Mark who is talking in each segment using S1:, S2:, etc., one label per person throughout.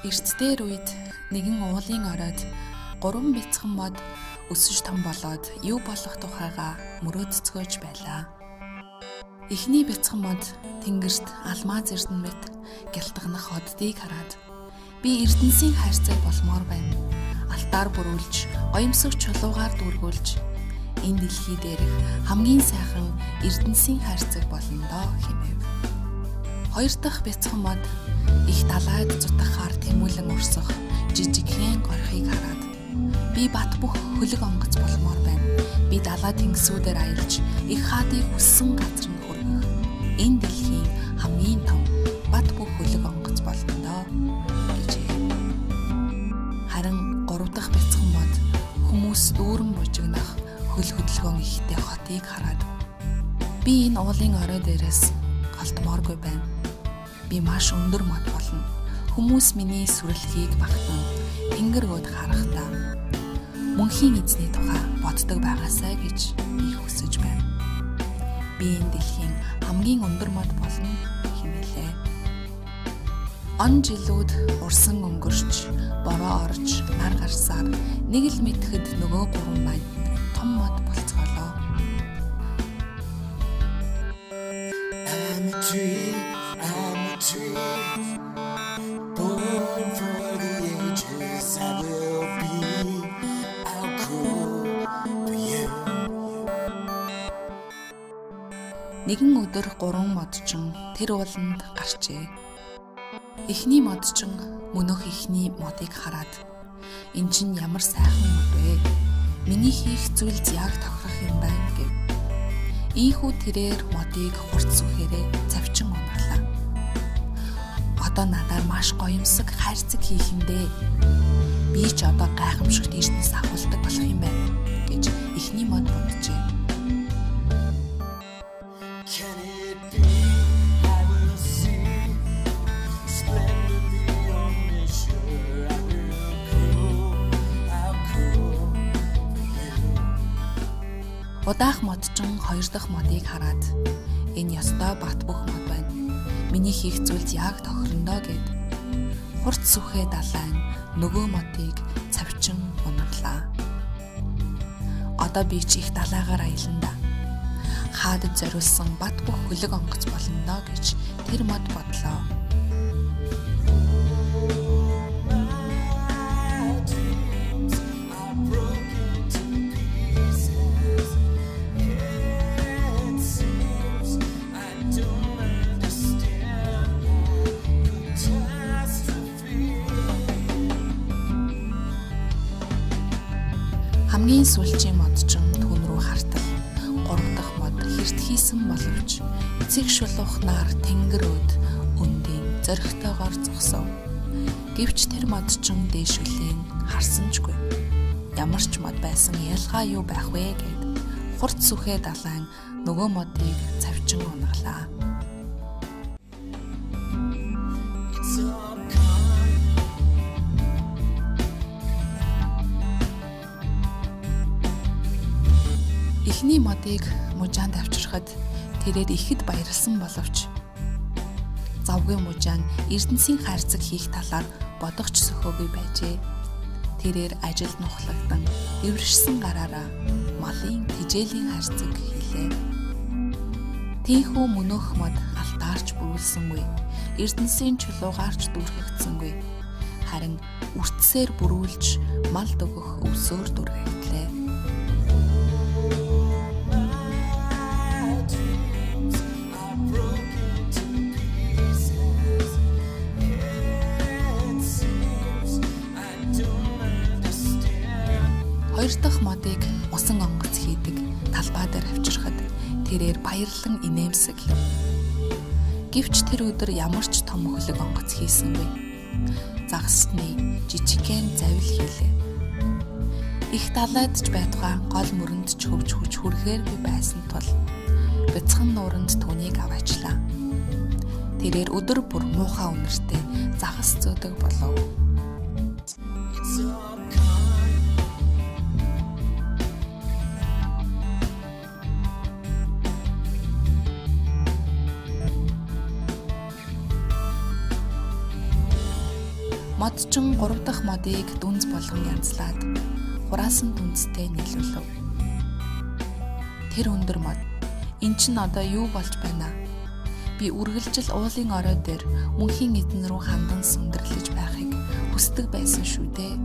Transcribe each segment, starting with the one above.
S1: Эртдээр үед нэгэн уулын оройд 3 бяцхан мод өсөж том болоод юу болох тухайга мөрөөдцгөөж байлаа. Эхний бяцхан мод тэнгэрт алмаз эрдэнэт гялтганах оддыг хараад би эрдэнсийн хайрцаг болмоор байна. Алтаар бүрүүлж, гоёмсог чулуугаар дүүргүүлж энэ дэлхий дээрх хамгийн сайхан эрдэнсийн хайрцаг болно доо хэмэв. Хоёр дахь бяцхан мод их далайд зутахаар тэмүүлэн урсах жижигхэн горхийг хараад би бат бөх хөлөг онгоц болмоор байна. Би далай тэнгисүүдээр аялж их хаадыг хүссэн газар нь хүргэх энэ дэлхийн хамгийн том бат бөх хөлөг онгоц болно доо гэжээ. Харин 3 дахь бяцхан мод хүмүүс дүүрэн бужигнах хөл хөдөлгөөн ихтэй хотыг хараад би энэ уулын орой дээрээс голдмооргүй байна. Би маш өндөр мод болно. Хүмүүс миний сүрэлхийг багтан тэнгэр өөд харахтаа мөнхийн эзний тухай боддог байгаасай гэж би хүсэж байна. Би энэ дэлхийн хамгийн өндөр мод болно хэмээлээ. Он жилүүд урсан өнгөрч, бороо орж, нар гарсаар нэг л мэдхэд нөгөө 3 маань том мод болцгоолоо. Нэгэн өдөр 3 модчин тэр ууланд гарчээ. Эхний модчин мөнөх эхний модыг хараад эн чинь ямар сайхан мод вэ? Миний хийх зүйлс яг тохирох юм байна гэв. Ийхүү тэрээр модыг хурц сүхээрээ завчин унаглаа. Одоо надаар маш гоёмсог хайрцаг хийх юм дээ. Би ч одоо гайхамшигт эрдэнэс агуулдаг болох юм байна гэж эхний мод боджээ. Удаах модчин 2 дахь модыг хараад энэ ёстой бат бөх мод байна. Миний хийх зүйлс яг тохирондоо гэд хурц сүхээ далайн нөгөө модыг цавчин унаглаа. Одоо би ч их далайгаар аялна. Хаадад зориулсан бат бөх хөлөг онгоц болно гэж тэр мод бодлоо. Хамгийн сүүлчийн модчин түн рүү хартал 3 дахь мод хэрт хийсэн боловч эцэг шулуухнаар тэнгэрөөд өндийн зоригтойгоор зогсов. Гэвч тэр модчин дээшүлийн харсанчгүй. Ямар ч мод байсан ялгаа юу байх вэ гэд хурц сүхээ далайн нөгөө модыг цавчин унаглаа. Эхний модыг мужаанд авчирхад тэрээр ихэд баярлсан боловч завгүй мужаан эрдэнсийн хайрцаг хийх талаар бодогч сөхөөгүй байжээ. Тэрээр ажилд нухлагдан эвэршсэн гараараа малын тижээлийн хайрцаг хийлээ. Тийхүү мөнөх мод алтаарч бүрүүлсэнгүй, эрдэнсийн чулуугаарч дүүргэгдсэнгүй. Харин үртсээр бүрүүлж мал дөгөх өвсөөр дүүргэглээ. Хоёр дахь модыг усан онгоц хийдэг талбай дээр авчирхад тэрээр баярлан инээмсэг. Гэвч тэр өдөр ямар ч том хөлөг онгоц хийсэнгүй. Загасны жижигхэн завил хийлээ. Их далайдж байтугай гол мөрөнд ч хөвж хүрхээргүй байсан тул бяцхан нууранд түүнийг аваачлаа. Тэрээр өдөр бүр муухай үнэртэй загас зөөдөг болов. Модчин 3 дахь модыг дүнз болгон янзлаад хураасан дүнзтэй нийлүүлв. Тэр өндөр мод эн чинь одоо юу болж байна? Би үргэлжил уулын орой дээр мөнхийн эзэн рүү хандан сүндэрлэж байхыг хүсдэг байсан шүү дээ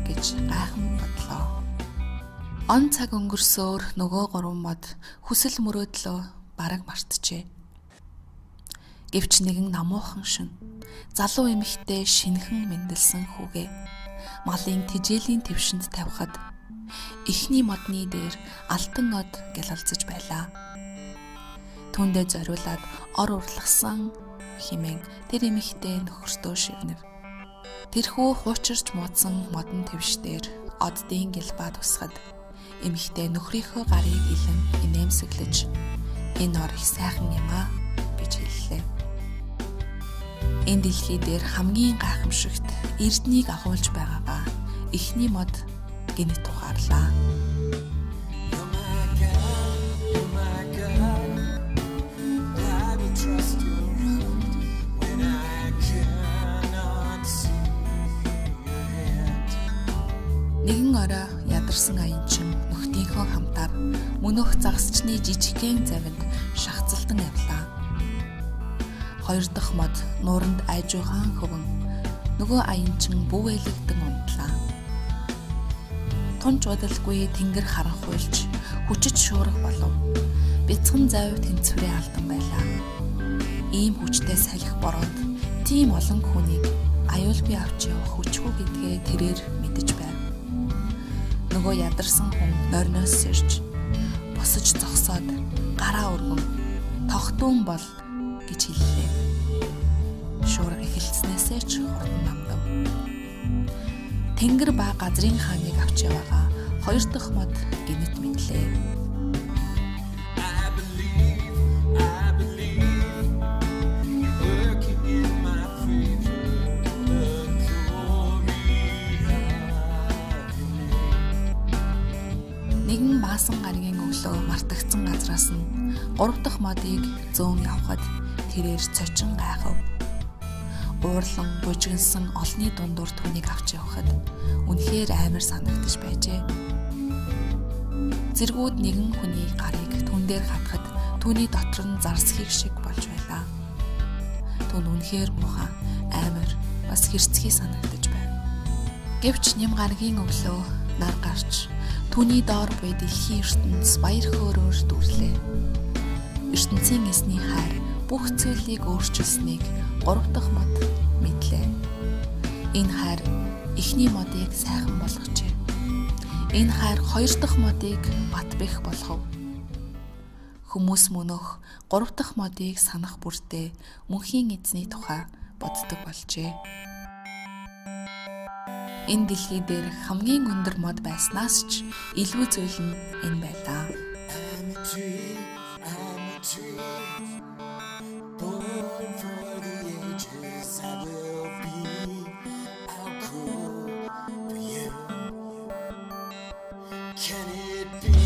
S1: гэж гайхан бодлоо. Он цаг өнгөрсөөр нөгөө 3 мод хүсэл мөрөөдлөө бараг мартжээ. Гэвч нэгэн намуухан шөнө залуу эмэгтэй шинхэн мэндэлсэн хүүгээ малын тижээлийн твшинд тавихад эхний модны дээр алтан од гялалзаж байлаа. Түүндээ зориулаад ор урлагсан хэмээн тэр эмэгтэй нөхөртөө шивнэв. Тэрхүү хуучирч муудсан модон твшдэр оддын гэлбаа тусахад эмэгтэй нөхрийнхөө гарыг илэн инээмсэглэж энэ ор их сайхан юм аа гэж хэллээ. Энэ дэлхий дээр хамгийн гайхамшигт эрднийг агуулж байгаагаа эхний мод гинт тухаарлаа. Нэгэн орой ядарсан аянчин нөхдийнхөө хамтаар мөнөх загасчны жижигхэн завинд шахацлан явлаа. 2 дахь мод нууранд айжуухан хөвөн нөгөө аянчин бүвэлэгдэн унтлаа. Тунч удалгүй тэнгэр харанхуйлж хүчит шуурга болов. Бяцхан завь тэнцвэрээ алдан байлаа. Ийм хүчтэй салхи бороод тийм олон хүнийг аюулгүй авч явах хүчгүй гэдгээ тэрээр мэдэж байв. Нөгөө ядарсан хүн нойрноос сэрж босож зогсоод гараа өргөн тогтуун бол гэж хэллээ. Шуурга эхэлснээсээ ч хурдан намдав. Тэнгэр ба газрын хааныг авч яваага 2 дахь мод гинэт мэдлээ. Нэгэн маасан гаригийн өглөө мартагдсан газраас нь 3 дахь модыг зөөн явхад тэрээр цочин гайхав. Уурлан бужигнсан олны дундуур түүнийг авч явхад үнэхээр амар санагдаж байжээ. Зэргүүд нэгэн хүний гарыг түн дээр хатахад түүний дотор нь зарсхийг шиг болж байлаа. Түүнд үнэхээр муухай, амар, бас хэрцгий санагдаж байв. Гэвч нэм гаргийн өглөө нар гарч түүний доор буй дэлхийн ертөнц баяр хөөрөөр дүрлээ. ертөнцийн эсний хайр бүх зүйлийг өөрчилсөнийг 3 дахь мод мэдлээ. Энэ хайр эхний модыг сайхан болгожээ. Энэ хайр 2 дахь модыг бат бэх болгов. Хүмүүс мөнөх 3 дахь модыг санах бүртээ мөнхийн эзний тухай боддог болжээ. Энэ дэлхий дээр хамгийн өндөр мод байснаас ч илүү зүйл нь энэ байлаа. Can it be?